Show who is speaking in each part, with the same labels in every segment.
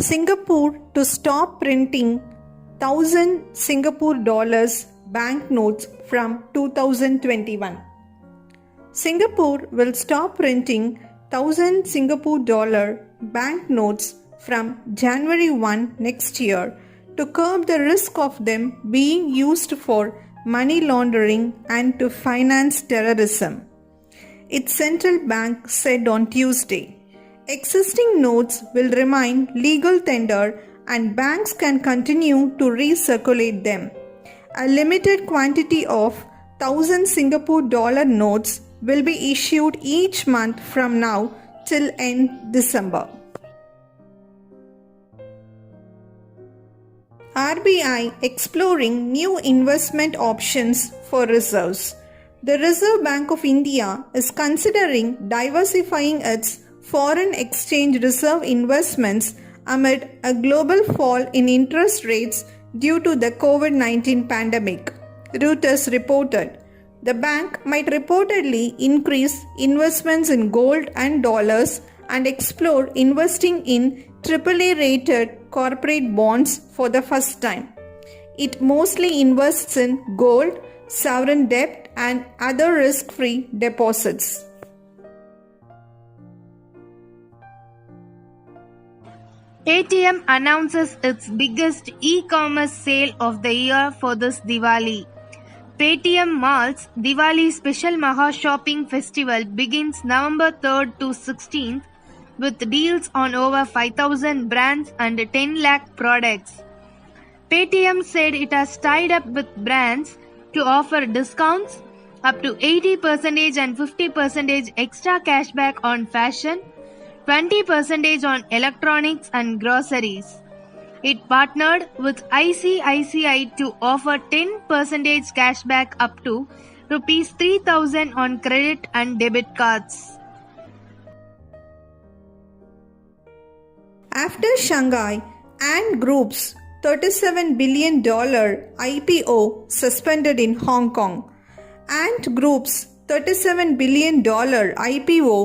Speaker 1: Singapore to stop printing 1000 Singapore dollars banknotes from 2021. Singapore will stop printing 1000 Singapore dollar banknotes from January 1 next year to curb the risk of them being used for money laundering and to finance terrorism, its central bank said on Tuesday. Existing notes will remain legal tender and banks can continue to recirculate them. A limited quantity of 1000 Singapore dollar notes will be issued each month from now till end December. RBI exploring new investment options for reserves. The Reserve Bank of India is considering diversifying its foreign exchange reserve investments amid a global fall in interest rates due to the COVID-19 pandemic, Reuters reported. The bank might reportedly increase investments in gold and dollars and explore investing in AAA-rated corporate bonds for the first time. It mostly invests in gold, sovereign debt, and other risk-free deposits.
Speaker 2: Paytm announces its biggest e-commerce sale of the year for this Diwali. Paytm Mall's Diwali Special Maha Shopping Festival begins November 3rd to 16th with deals on over 5,000 brands and 10 lakh products. Paytm said it has tied up with brands to offer discounts up to 80% and 50% extra cashback on fashion, 20% on electronics and groceries. It partnered with ICICI to offer 10% cashback up to Rs 3,000 on credit and debit cards.
Speaker 1: After Shanghai Ant Group's $37 billion IPO suspended in Hong Kong, Ant Group's $37 billion IPO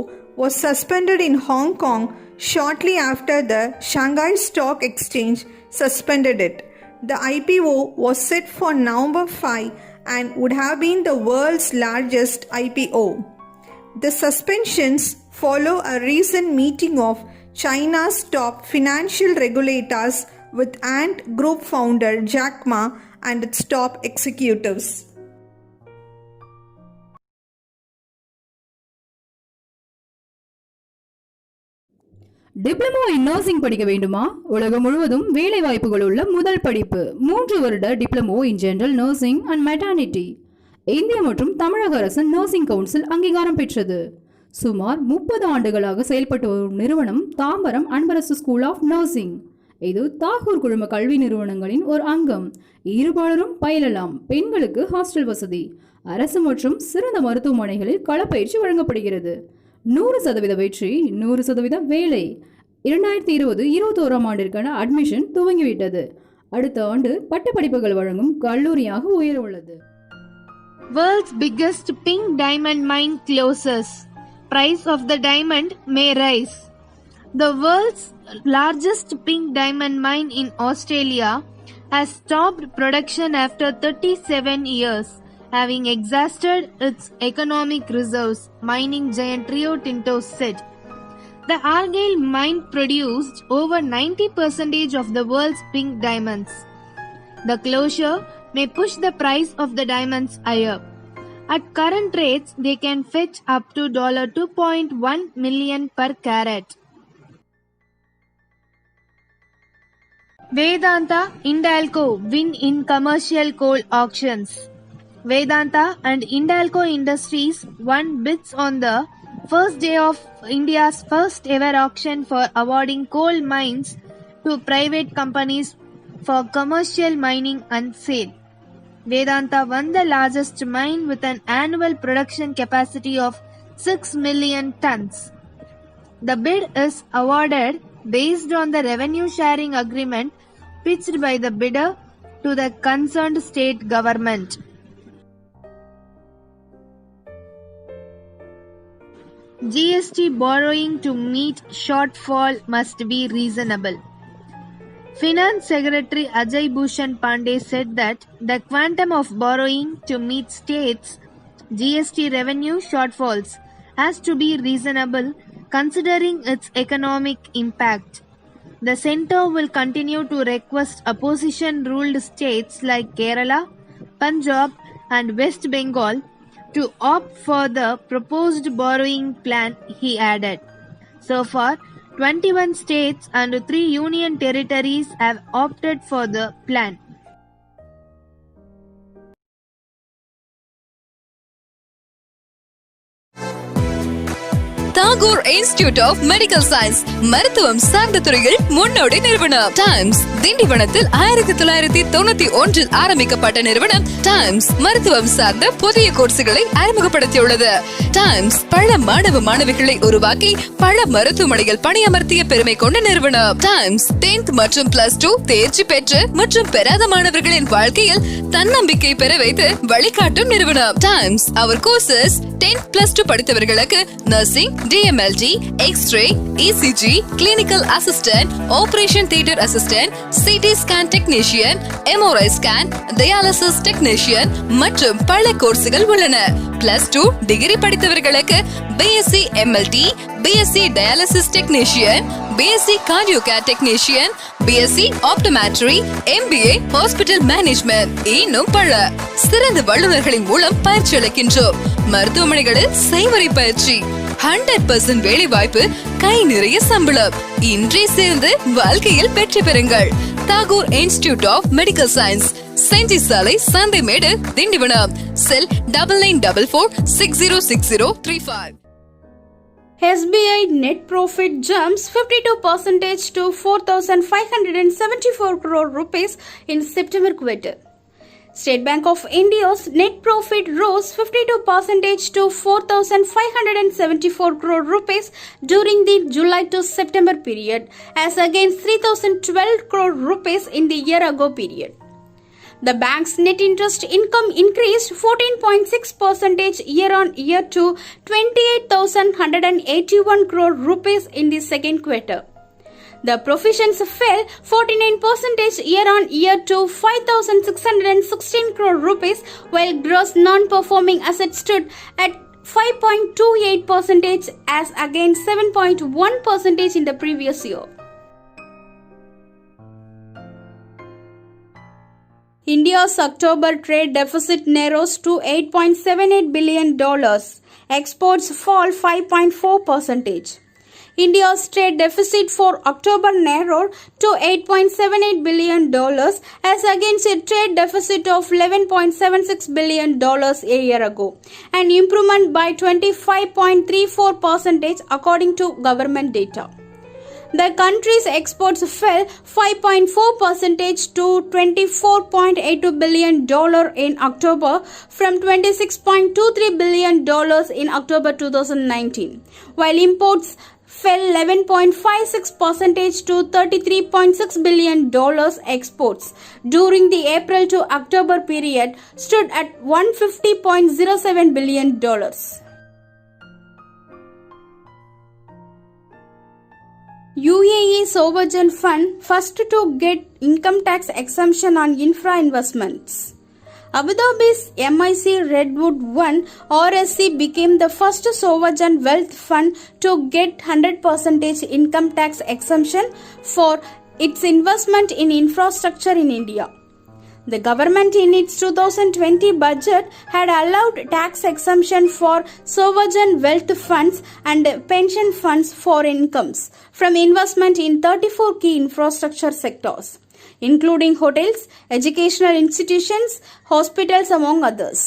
Speaker 1: was suspended in Hong Kong shortly after the Shanghai Stock Exchange suspended it. The IPO was set for November 5 and would have been the world's largest IPO. The suspensions follow a recent meeting of China's top financial regulators with Ant Group founder Jack Ma and its top executives.
Speaker 3: Diploma in nursing படிக்க வேண்டுமா? உலகம் முழுவதும் வேலை வாய்ப்புகள் உள்ள முதல் படிப்பு 3 வருட diploma in general nursing and maternity. இந்திய மற்றும் தமிழக அரசின் நர்சிங் கவுன்சில் அங்கீகாரம் பெற்றது. சுமார் 30 ஆண்டுகளாக செயல்பட்டு வரும் நிறுவனம் Tambaram Anbarasu school of nursing. இது தாகூர் குழும கல்வி நிறுவனங்களின் ஒரு அங்கம். இருபாலரும் பயிலலாம். பெண்களுக்கு ஹாஸ்டல் வசதி. அரசு மற்றும் சிறந்த மருத்துவமனைகளில் களப்பயிற்சி வழங்கப்படுகிறது. 100% வெற்றி, 100% வேலை. 2020-21 ஆண்டிற்கான அட்மிஷன் துவங்கிவிட்டது. அடுத்த ஆண்டு பட்டப்படிப்புகள் வழங்கும் கல்லூரியாக உயர உள்ளது.
Speaker 2: World's biggest pink diamond mine closes. Price of the diamond may rise. The world's largest pink diamond mine in Australia has stopped production after 37 years, having exhausted its economic reserves, mining giant Rio Tinto said. The Argyle mine produced over 90% of the world's pink diamonds. The closure may push the price of the diamonds higher. At current rates, they can fetch up to $2.1 million per carat. Vedanta Hindalco win in commercial coal auctions. Vedanta and Hindalco Industries won bids on the first day of India's first ever auction for awarding coal mines to private companies for commercial mining and sale. Vedanta won the largest mine with an annual production capacity of 6 million tons. The bid is awarded based on the revenue sharing agreement pitched by the bidder to the concerned state government. GST borrowing to meet shortfall must be reasonable. Finance Secretary Ajay Bhushan Pandey said that the quantum of borrowing to meet states' GST revenue shortfalls has to be reasonable considering its economic impact. The centre will continue to request opposition-ruled states like Kerala, Punjab and West Bengal to opt for the proposed borrowing plan, he added. So far, 21 states and 3 union territories have opted for the plan.
Speaker 4: Tagore institute of medical science மருத்துவம் சார்ந்த துறையில் முன்னோடி நிறுவனம். Times திண்டிவனத்தில் 1991 ஆரம்பிக்கப்பட்ட நிறுவனம் times மருத்துவம் சார்ந்த புதிய கோர்ஸ்களை அறிமுகப்படுத்தியுள்ளது. டைம்ஸ் பல மாணவ மாணவிகளை உருவாக்கி பல மருத்துவமனைகள் பணியமர்த்திய பெருமை கொண்ட நிறுவனம். டைம்ஸ் 10th மற்றும் +2 தேர்ச்சி பெற்று மற்றும் பெறாத மாணவர்களின் வாழ்க்கையில் தன்னம்பிக்கை பெற வைத்து வழிகாட்டும் நிறுவனம். டைம்ஸ் அவர் கோர்சஸ் 10th +2 படித்தவர்களுக்கு nursing, DMLT, X-ray, ECG, clinical assistant, operation theatre assistant, CT scan technician, MRI scan, dialysis technician மற்றும் பல கோர்ஸ்கள் உள்ளன. +2 டிகிரி படித்தவர்களுக்கு BSc MLT, BSc dialysis technician, BSc cardio care technician, BSc optometry, MBA hospital management இன்னும் பல சிறந்த வல்லுநர்களின் மூலம் பயிற்சி அளிக்கின்றோம். மருத்துவமனைகளில் செய்முறை பயிற்சி, 100% வேலை வாய்ப்பு, கை நிறைய சம்பளம். இன்றே சேர்ந்து வாழ்க்கையில் வெற்றி பெறுங்கள். Tagore institute of medical Science, Gingee சாலை, சந்தைமேடு, திண்டிவனம். செல் 9944606035.
Speaker 5: SBI net profit jumps 52% to 4,574 crore rupees in September quarter. State Bank of India's net profit rose 52% to 4,574 crore rupees during the July to September period, as against 3,012 crore rupees in the year ago period. The bank's net interest income increased 14.6% year on year to 28,181 crore rupees in the second quarter. The provisions fell 49% year on year to 5,616 crore rupees, while gross non-performing assets stood at 5.28% as against 7.1% in the previous year. India's October trade deficit narrows to $8.78 billion. Exports fall 5.4%. India's trade deficit for October narrowed to $8.78 billion as against a trade deficit of $11.76 billion a year ago, an improvement by 25.34% according to government data. The country's exports fell 5.4% to $24.82 billion in October from $26.23 billion in October 2019, while imports fell 11.56% to $33.6 billion. Exports during the April to October period stood at $150.07 billion. UAE Sovereign Fund first to get income tax exemption on infra investments. Abu Dhabi's MIC Redwood 1 RSC became the first sovereign wealth fund to get 100% income tax exemption for its investment in infrastructure in India. The government in its 2020 budget had allowed tax exemption for sovereign wealth funds and pension funds for incomes from investment in 34 key infrastructure sectors, including hotels, educational institutions, hospitals, among others.